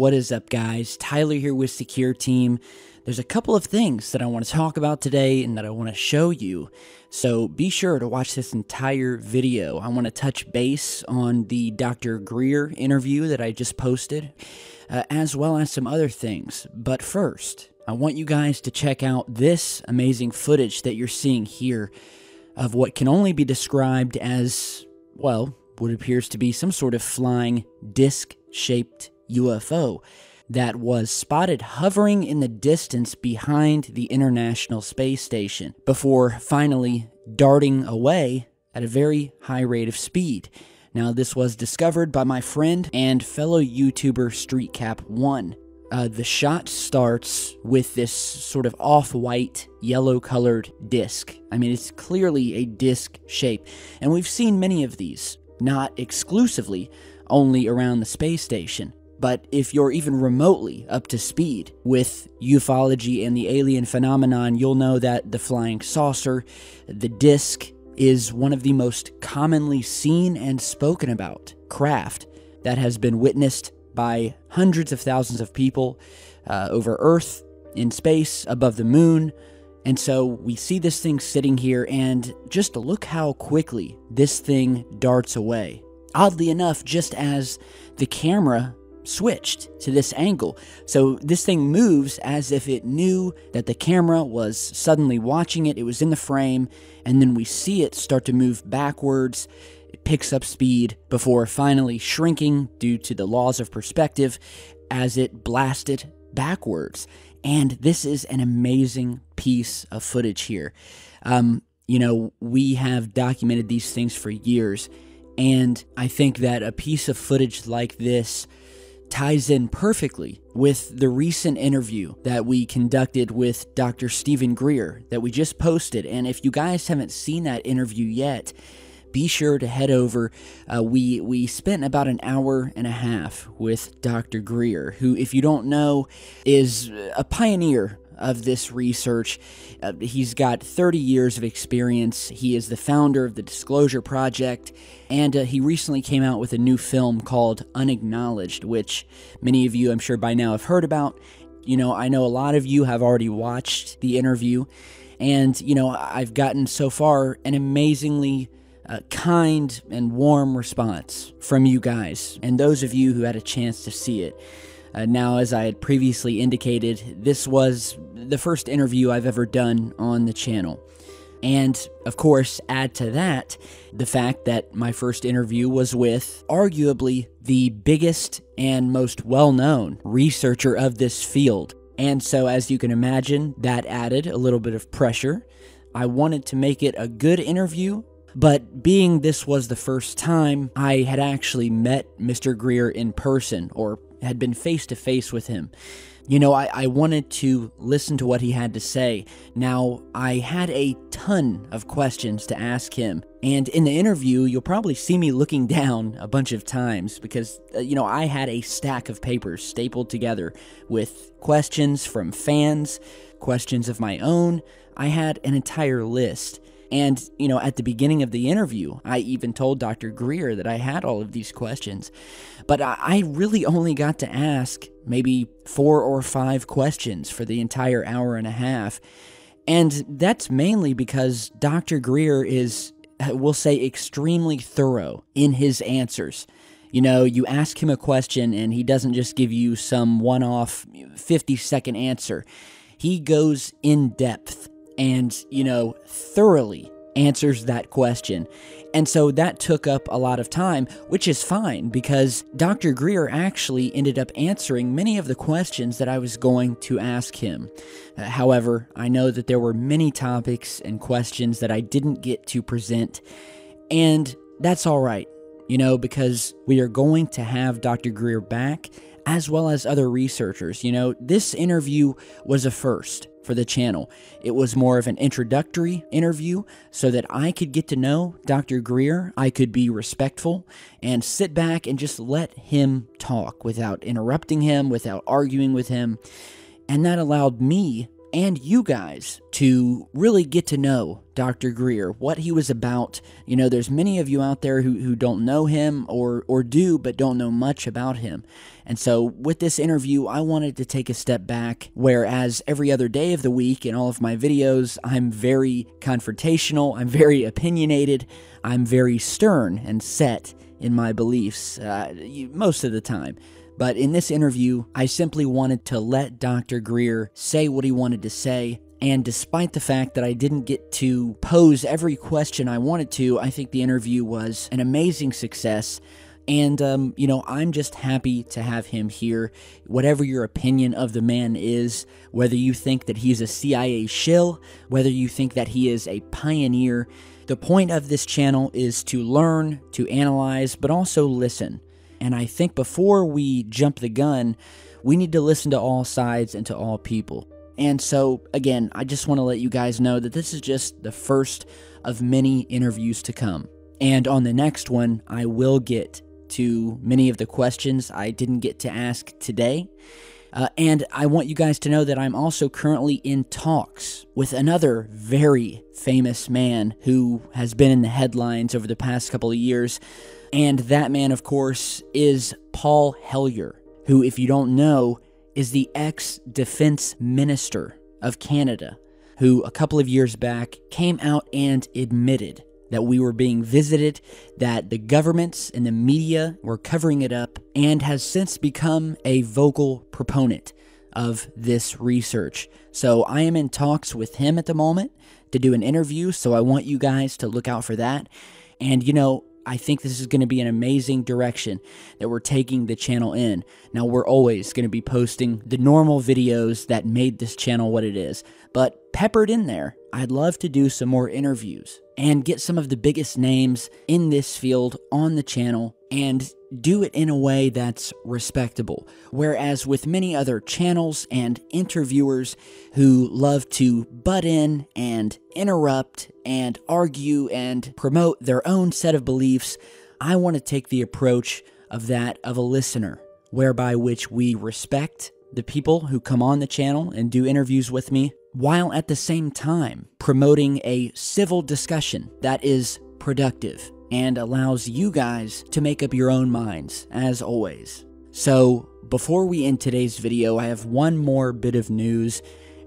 What is up, guys? Tyler here with Secure Team. There's a couple of things that I want to talk about today and that I want to show you, so be sure to watch this entire video. I want to touch base on the Dr. Greer interview that I just posted, as well as some other things. But first, I want you guys to check out this amazing footage that you're seeing here of what can only be described as, well, what appears to be some sort of flying disc-shaped UFO that was spotted hovering in the distance behind the International Space Station before finally darting away at a very high rate of speed. Now, this was discovered by my friend and fellow YouTuber StreetCap1. The shot starts with this sort of off-white, yellow-colored disc. I mean, it's clearly a disc shape, and we've seen many of these, not exclusively only around the space station. But if you're even remotely up to speed with ufology and the alien phenomenon, you'll know that the flying saucer, the disc, is one of the most commonly seen and spoken about craft that has been witnessed by hundreds of thousands of people over Earth, in space, above the moon. And so we see this thing sitting here, and just look how quickly this thing darts away. Oddly enough, just as the camera switched to this angle. So this thing moves as if it knew that the camera was suddenly watching it. It was in the frame, and then we see it start to move backwards. It picks up speed before finally shrinking due to the laws of perspective as it blasted backwards. And this is an amazing piece of footage here. You know, we have documented these things for years, and I think that a piece of footage like this ties in perfectly with the recent interview that we conducted with Dr. Stephen Greer that we just posted. And if you guys haven't seen that interview yet, be sure to head over. We spent about an hour and a half with Dr. Greer, who, if you don't know, is a pioneer of this research. He's got 30 years of experience. He is the founder of the Disclosure Project, and he recently came out with a new film called Unacknowledged, which many of you, I'm sure by now, have heard about. You know, I know a lot of you have already watched the interview, and, you know, I've gotten so far an amazingly kind and warm response from you guys, and those of you who had a chance to see it. Now, as I had previously indicated, this was the first interview I've ever done on the channel. And, of course, add to that the fact that my first interview was with arguably the biggest and most well-known researcher of this field. And so, as you can imagine, that added a little bit of pressure. I wanted to make it a good interview, but being this was the first time I had actually met Mr. Greer in person, or had been face-to-face with him, you know, I wanted to listen to what he had to say. Now, I had a ton of questions to ask him, and in the interview, you'll probably see me looking down a bunch of times because, you know, I had a stack of papers stapled together with questions from fans, questions of my own. I had an entire list. And, you know, at the beginning of the interview, I even told Dr. Greer that I had all of these questions. But I really only got to ask maybe 4 or 5 questions for the entire hour and a half. And that's mainly because Dr. Greer is, we'll say, extremely thorough in his answers. You know, you ask him a question and he doesn't just give you some one-off 50-second answer. He goes in depth and, you know, thoroughly answers that question. And so that took up a lot of time, which is fine because Dr. Greer actually ended up answering many of the questions that I was going to ask him. However, I know that there were many topics and questions that I didn't get to present, and that's all right, you know, because we are going to have Dr. Greer back, as well as other researchers. You know, this interview was a first for the channel. It was more of an introductory interview so that I could get to know Dr. Greer. I could be respectful and sit back and just let him talk without interrupting him, without arguing with him. And that allowed me and you guys to really get to know Dr. Greer, what he was about. You know, there's many of you out there who don't know him or do, but don't know much about him. And so with this interview, I wanted to take a step back, whereas every other day of the week in all of my videos, I'm very confrontational, I'm very opinionated, I'm very stern and set in my beliefs most of the time. But in this interview, I simply wanted to let Dr. Greer say what he wanted to say, and despite the fact that I didn't get to pose every question I wanted to, I think the interview was an amazing success. And, you know, I'm just happy to have him here. Whatever your opinion of the man is, whether you think that he's a CIA shill, whether you think that he is a pioneer, the point of this channel is to learn, to analyze, but also listen. And I think before we jump the gun, we need to listen to all sides and to all people. And so, again, I just want to let you guys know that this is just the first of many interviews to come. And on the next one, I will get to many of the questions I didn't get to ask today. And I want you guys to know that I'm also currently in talks with another very famous man who has been in the headlines over the past couple of years. And that man, of course, is Paul Hellyer, who, if you don't know, is the ex-defense minister of Canada, who a couple of years back came out and admitted that we were being visited, that the governments and the media were covering it up, and has since become a vocal proponent of this research. So I am in talks with him at the moment to do an interview, so I want you guys to look out for that. And, you know, I think this is going to be an amazing direction that we're taking the channel in. Now, we're always going to be posting the normal videos that made this channel what it is, but peppered in there, I'd love to do some more interviews and get some of the biggest names in this field on the channel and do it in a way that's respectable. Whereas with many other channels and interviewers who love to butt in and interrupt and argue and promote their own set of beliefs, I want to take the approach of that of a listener, whereby which we respect the people who come on the channel and do interviews with me, while at the same time promoting a civil discussion that is productive and allows you guys to make up your own minds, as always. So, before we end today's video, I have one more bit of news,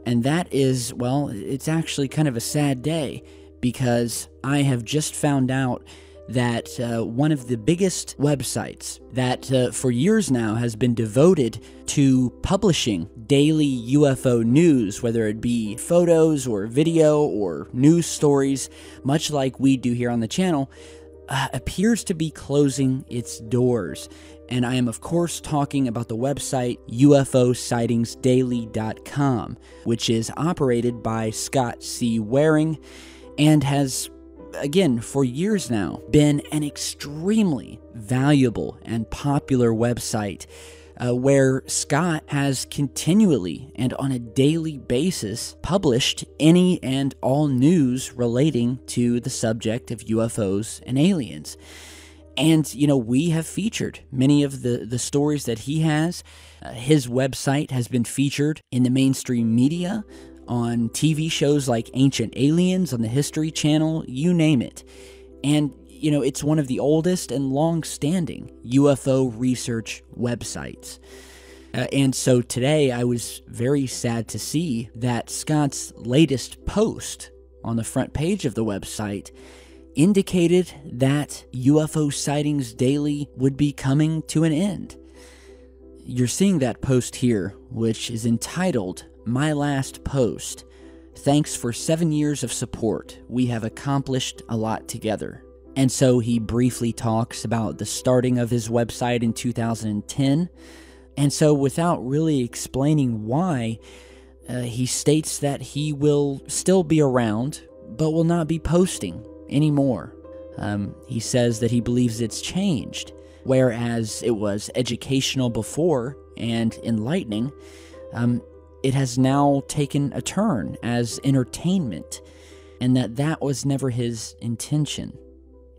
and that is, well, it's actually kind of a sad day, because I have just found out that one of the biggest websites that for years now has been devoted to publishing daily UFO news, whether it be photos or video or news stories, much like we do here on the channel, appears to be closing its doors. And I am, of course, talking about the website UFOsightingsdaily.com, which is operated by Scott C. Waring and has, again, for years now, been an extremely valuable and popular website where Scott has continually and on a daily basis published any and all news relating to the subject of UFOs and aliens. And, you know, we have featured many of the stories that he has. His website has been featured in the mainstream media, on TV shows like Ancient Aliens on the History Channel, you name it. And, you know, it's one of the oldest and long-standing UFO research websites. And so today I was very sad to see that Scott's latest post on the front page of the website indicated that UFO Sightings Daily would be coming to an end. You're seeing that post here, which is entitled, "My Last Post. Thanks for 7 years of support. We have accomplished a lot together." And so he briefly talks about the starting of his website in 2010. And so without really explaining why, he states that he will still be around, but will not be posting anymore. He says that he believes it's changed. Whereas it was educational before and enlightening, it has now taken a turn as entertainment, and that was never his intention.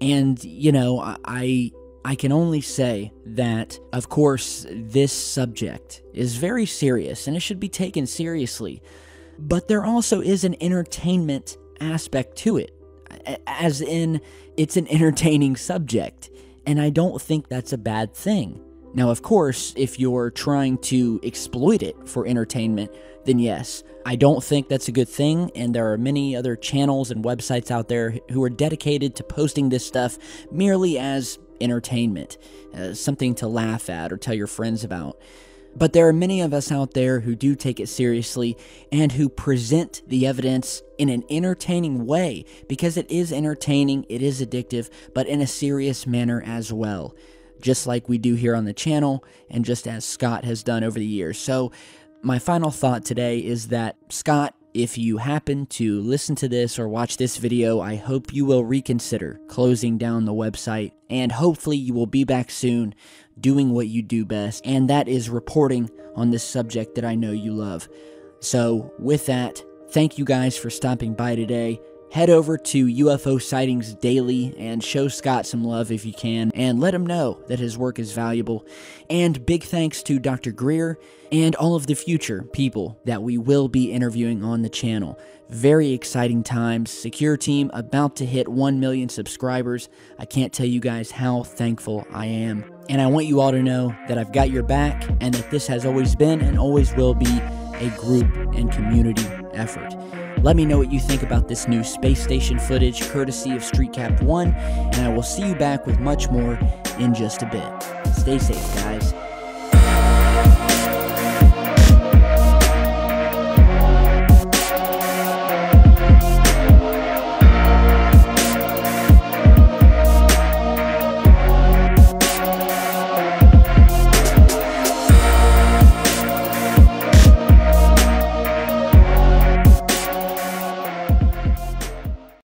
And, you know, I can only say that, of course, this subject is very serious, and it should be taken seriously. but there also is an entertainment aspect to it, as in it's an entertaining subject, and I don't think that's a bad thing. Now, of course, if you're trying to exploit it for entertainment, then yes, I don't think that's a good thing, and there are many other channels and websites out there who are dedicated to posting this stuff merely as entertainment, something to laugh at or tell your friends about. But there are many of us out there who do take it seriously and who present the evidence in an entertaining way, because it is entertaining, it is addictive, but in a serious manner as well, just like we do here on the channel and just as Scott has done over the years. So my final thought today is that, Scott, if you happen to listen to this or watch this video, I hope you will reconsider closing down the website, and hopefully you will be back soon doing what you do best, and that is reporting on this subject that I know you love. So with that, thank you guys for stopping by today. Head over to UFO Sightings Daily and show Scott some love if you can, and let him know that his work is valuable. And big thanks to Dr. Greer and all of the future people that we will be interviewing on the channel. Very exciting times. Secure Team about to hit 1 million subscribers. I can't tell you guys how thankful I am. And I want you all to know that I've got your back, and that this has always been and always will be a group and community effort. Let me know what you think about this new space station footage courtesy of StreetCap1, and I will see you back with much more in just a bit. Stay safe, guys.